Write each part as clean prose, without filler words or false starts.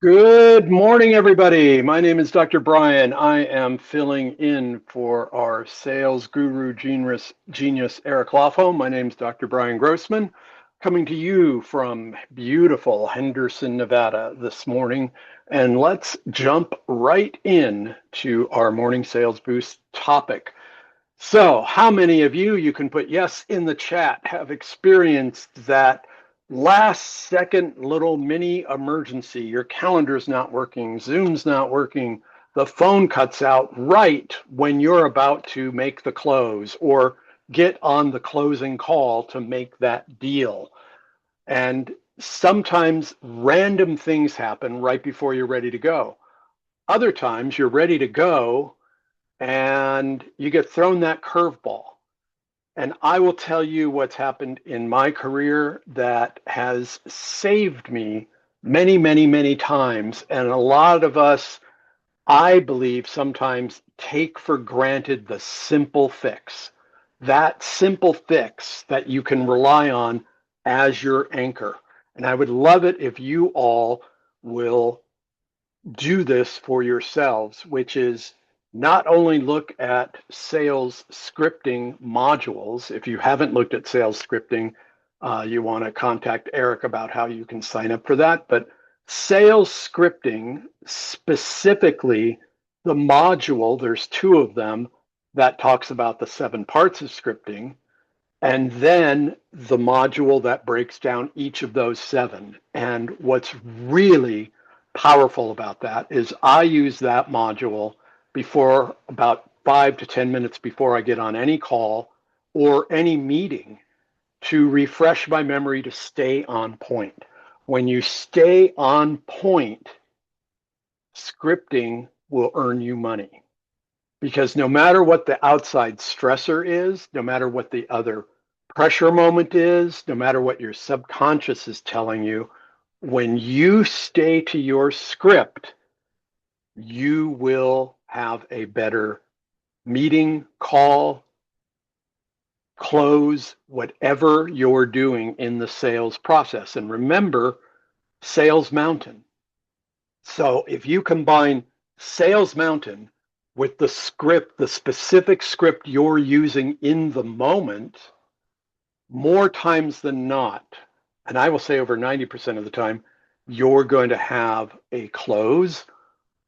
Good morning, everybody. My name is Dr. Brian. I am filling in for our sales guru genius Eric Lofholm. My name is Dr. Brian Grossman, coming to you from beautiful Henderson, Nevada this morning. And let's jump right in to our morning sales boost topic. So, how many of you can put yes in the chat, have experienced that last second little mini emergency? Your calendar's not working, Zoom's not working, the phone cuts out right when you're about to make the close or get on the closing call to make that deal. And sometimes random things happen right before you're ready to go. Other times you're ready to go and you get thrown that curveball. And I will tell you what's happened in my career that has saved me many, many, many times. And a lot of us, I believe, sometimes take for granted the simple fix. That simple fix that you can rely on as your anchor. And I would love it if you all will do this for yourselves, which is not only look at sales scripting modules. If you haven't looked at sales scripting, you want to contact Eric about how you can sign up for that. But sales scripting, specifically the module, there's two of them that talks about the 7 parts of scripting, and then the module that breaks down each of those 7. And what's really powerful about that is I use that module before about 5 to 10 minutes before I get on any call or any meeting to refresh my memory to stay on point. When you stay on point, scripting will earn you money, because no matter what the outside stressor is, no matter what the other pressure moment is, no matter what your subconscious is telling you, when you stay to your script, you will have a better meeting, call, close, whatever you're doing in the sales process. And remember, Sales Mountain. So if you combine Sales Mountain with the script, the specific script you're using in the moment, more times than not, and I will say over 90% of the time, you're going to have a close,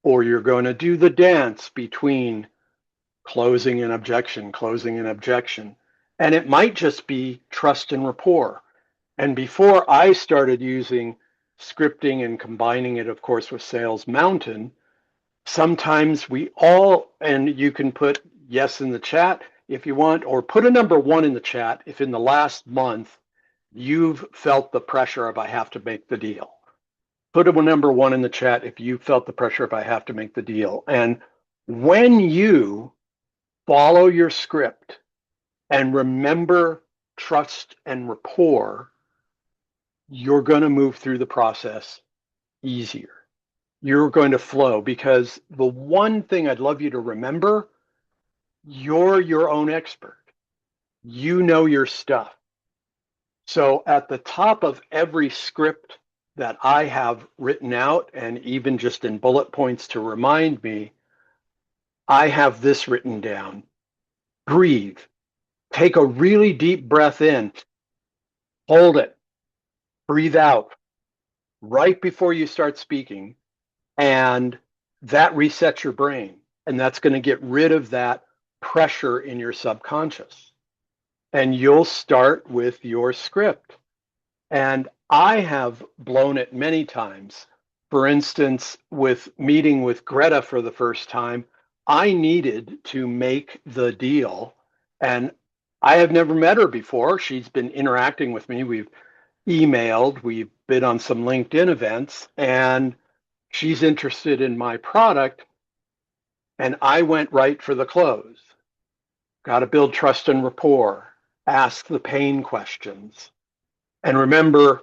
or you're going to do the dance between closing and objection, closing and objection. And it might just be trust and rapport. And before I started using scripting and combining it, of course, with Sales Mountain, sometimes we all, and you can put yes in the chat if you want, or put a number 1 in the chat if in the last month you've felt the pressure of I have to make the deal. Put a number 1 in the chat if you felt the pressure of I have to make the deal. And when you follow your script and remember trust and rapport, you're going to move through the process easier. You're going to flow, because the one thing I'd love you to remember, you're your own expert. You know your stuff. So at the top of every script that I have written out, and even just in bullet points to remind me, I have this written down. Breathe. Take a really deep breath in. Hold it. Breathe out right before you start speaking. And that resets your brain. And that's going to get rid of that pressure in your subconscious. And you'll start with your script. And I have blown it many times. For instance, with meeting with Greta for the first time, I needed to make the deal. And I have never met her before. She's been interacting with me. We've emailed, we've been on some LinkedIn events, and she's interested in my product. And I went right for the close. Got to build trust and rapport, ask the pain questions. And remember,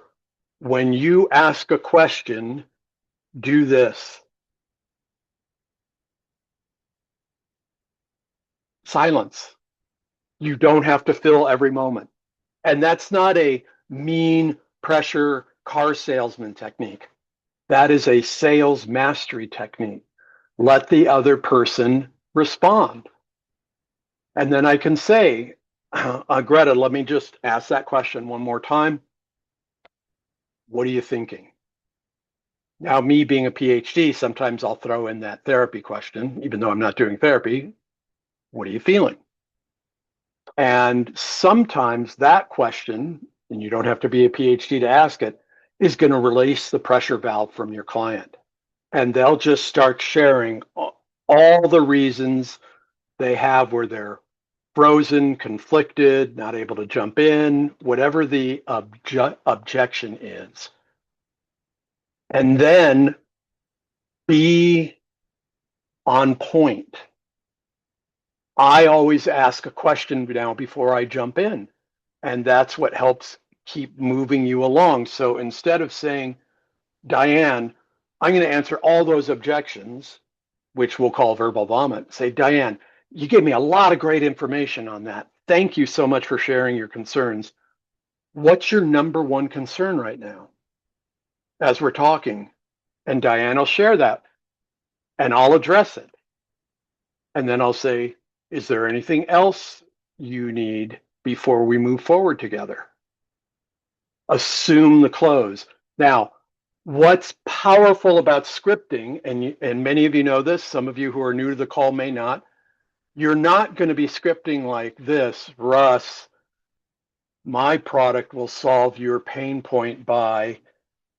when you ask a question, do this. Silence. You don't have to fill every moment. And that's not a mean pressure car salesman technique. That is a sales mastery technique. Let the other person respond. And then I can say, Greta, let me just ask that question one more time. What are you thinking? Now, me being a PhD, sometimes I'll throw in that therapy question, even though I'm not doing therapy. What are you feeling? And sometimes that question, and you don't have to be a PhD to ask it, is going to release the pressure valve from your client. And they'll just start sharing all the reasons they have where they're frozen, conflicted, not able to jump in, whatever the objection is. And then be on point. I always ask a question now before I jump in, and that's what helps keep moving you along. So instead of saying, Diane, I'm going to answer all those objections, which we'll call verbal vomit, say, Diane, you gave me a lot of great information on that. Thank you so much for sharing your concerns. What's your number one concern right now as we're talking? And Diane will share that, and I'll address it. And then I'll say, is there anything else you need before we move forward together? Assume the close. Now, what's powerful about scripting, and many of you know this, some of you who are new to the call may not, you're not going to be scripting like this, Russ, my product will solve your pain point by,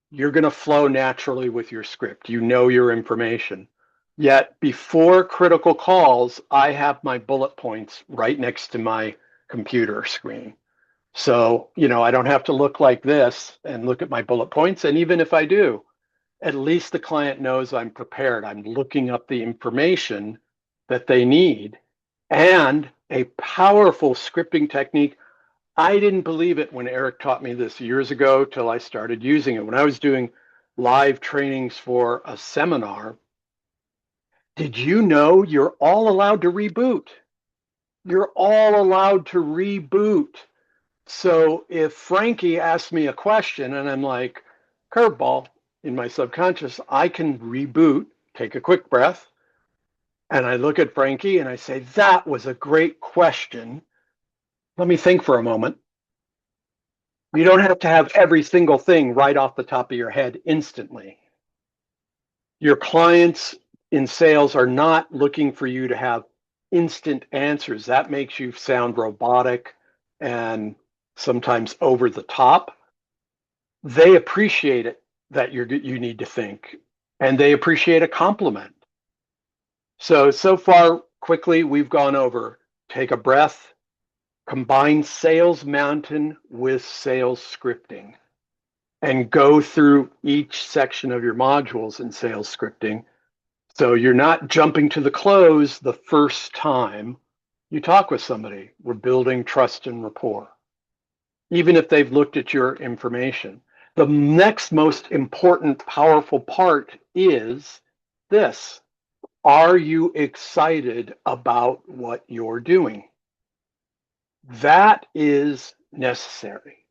you're going to flow naturally with your script. You know your information. Yet before critical calls, I have my bullet points right next to my computer screen. So, I don't have to look like this and look at my bullet points. And even if I do, at least the client knows I'm prepared. I'm looking up the information that they need. And a powerful scripting technique. I didn't believe it when Eric taught me this years ago till I started using it. When I was doing live trainings for a seminar, did you know you're all allowed to reboot? You're all allowed to reboot. So if Frankie asks me a question and I'm like, curveball in my subconscious, I can reboot, take a quick breath, and I look at Frankie and I say, that was a great question. Let me think for a moment. You don't have to have every single thing right off the top of your head instantly. Your clients in sales are not looking for you to have instant answers. That makes you sound robotic and sometimes over the top. They appreciate it that you need to think, and they appreciate a compliment. So far, quickly, we've gone over, take a breath, combine Sales Mountain with sales scripting, and go through each section of your modules in sales scripting. So you're not jumping to the close the first time you talk with somebody. We're building trust and rapport, even if they've looked at your information. The next most important, powerful part is this. Are you excited about what you're doing? That is necessary.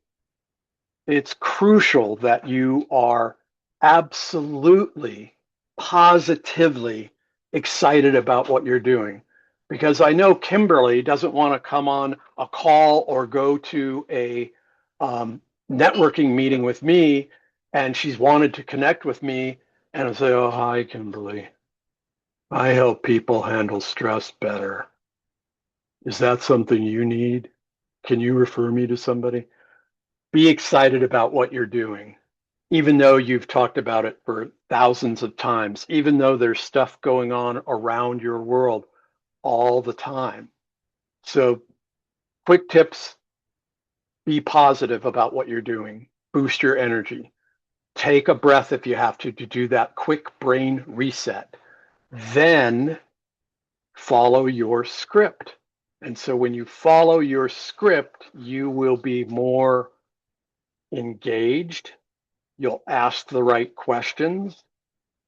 It's crucial that you are absolutely, positively excited about what you're doing. Because I know Kimberly doesn't want to come on a call or go to a networking meeting with me, and she's wanted to connect with me, and I say, oh, hi, Kimberly. I help people handle stress better. Is that something you need? Can you refer me to somebody? Be excited about what you're doing, even though you've talked about it for thousands of times, even though there's stuff going on around your world all the time. So, quick tips, be positive about what you're doing, boost your energy. Take a breath if you have to do that quick brain reset. Then follow your script. And so when you follow your script, you will be more engaged. You'll ask the right questions,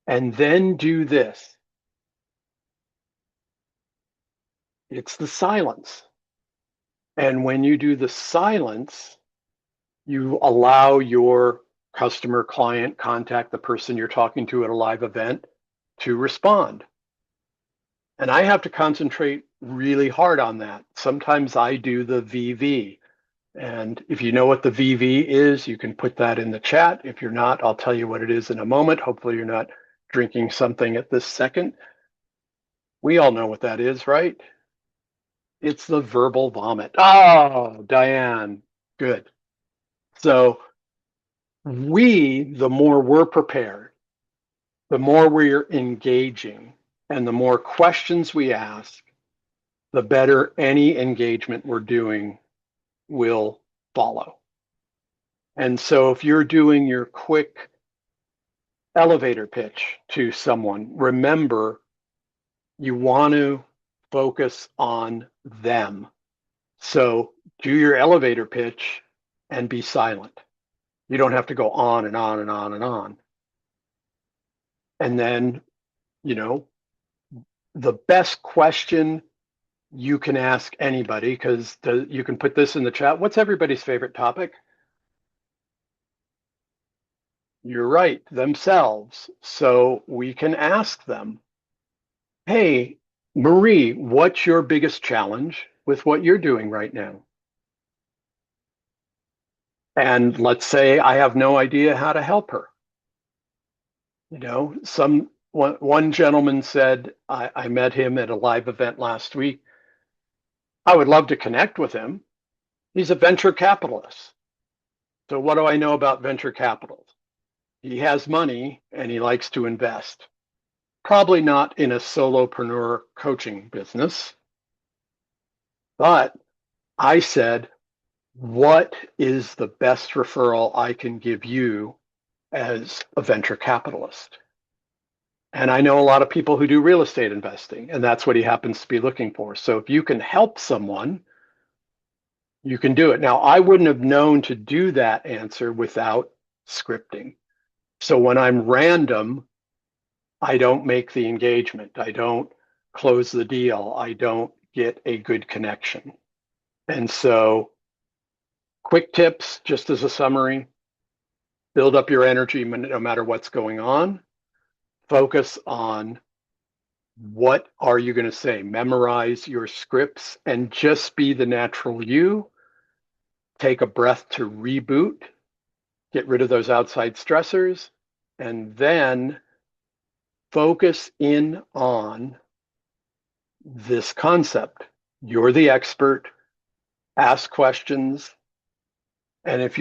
and then do this. It's the silence. And when you do the silence, you allow your customer, client, contact the person you're talking to at a live event to respond. And I have to concentrate really hard on that. Sometimes I do the VV. And if you know what the VV is, you can put that in the chat. If you're not, I'll tell you what it is in a moment. Hopefully you're not drinking something at this second. We all know what that is, right? It's the verbal vomit. Oh, Diane, good. So the more we're prepared, the more we're engaging, and the more questions we ask, the better any engagement we're doing will follow. And so if you're doing your quick elevator pitch to someone, remember you want to focus on them. So do your elevator pitch and be silent. You don't have to go on and on and on and on. And then, the best question you can ask anybody, because you can put this in the chat. What's everybody's favorite topic? You're right, themselves. So we can ask them, hey, Marie, what's your biggest challenge with what you're doing right now? And let's say I have no idea how to help her. One gentleman said, I met him at a live event last week. I would love to connect with him. He's a venture capitalist. So what do I know about venture capital? He has money and he likes to invest. Probably not in a solopreneur coaching business. But I said, what is the best referral I can give you as a venture capitalist? And I know a lot of people who do real estate investing, and that's what he happens to be looking for. So if you can help someone, you can do it. Now, I wouldn't have known to do that answer without scripting. So when I'm random, I don't make the engagement. I don't close the deal. I don't get a good connection. And so quick tips, just as a summary, build up your energy no matter what's going on. Focus on what are you going to say? Memorize your scripts and just be the natural you. Take a breath to reboot, get rid of those outside stressors, and then focus in on this concept. You're the expert. Ask questions. And if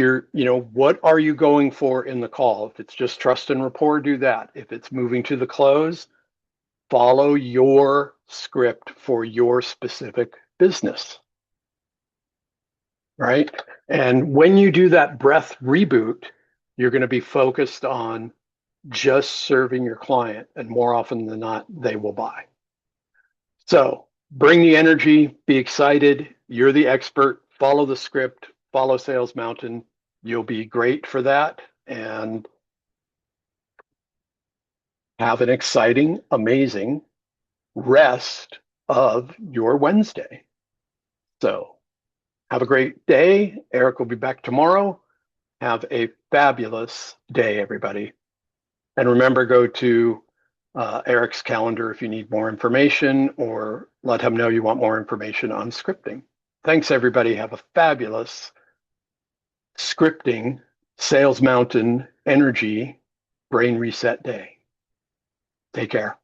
what are you going for in the call? If it's just trust and rapport, do that. If it's moving to the close, follow your script for your specific business, right? And when you do that breath reboot, you're going to be focused on just serving your client, and more often than not, they will buy. So bring the energy, be excited. You're the expert. Follow the script, follow Sales Mountain. You'll be great for that, and have an exciting, amazing rest of your Wednesday. So have a great day. Eric will be back tomorrow. Have a fabulous day, everybody. And remember, go to Eric's calendar if you need more information, or let him know you want more information on scripting. Thanks, everybody. Have a fabulous scripting, Sales Mountain energy, brain reset day. Take care.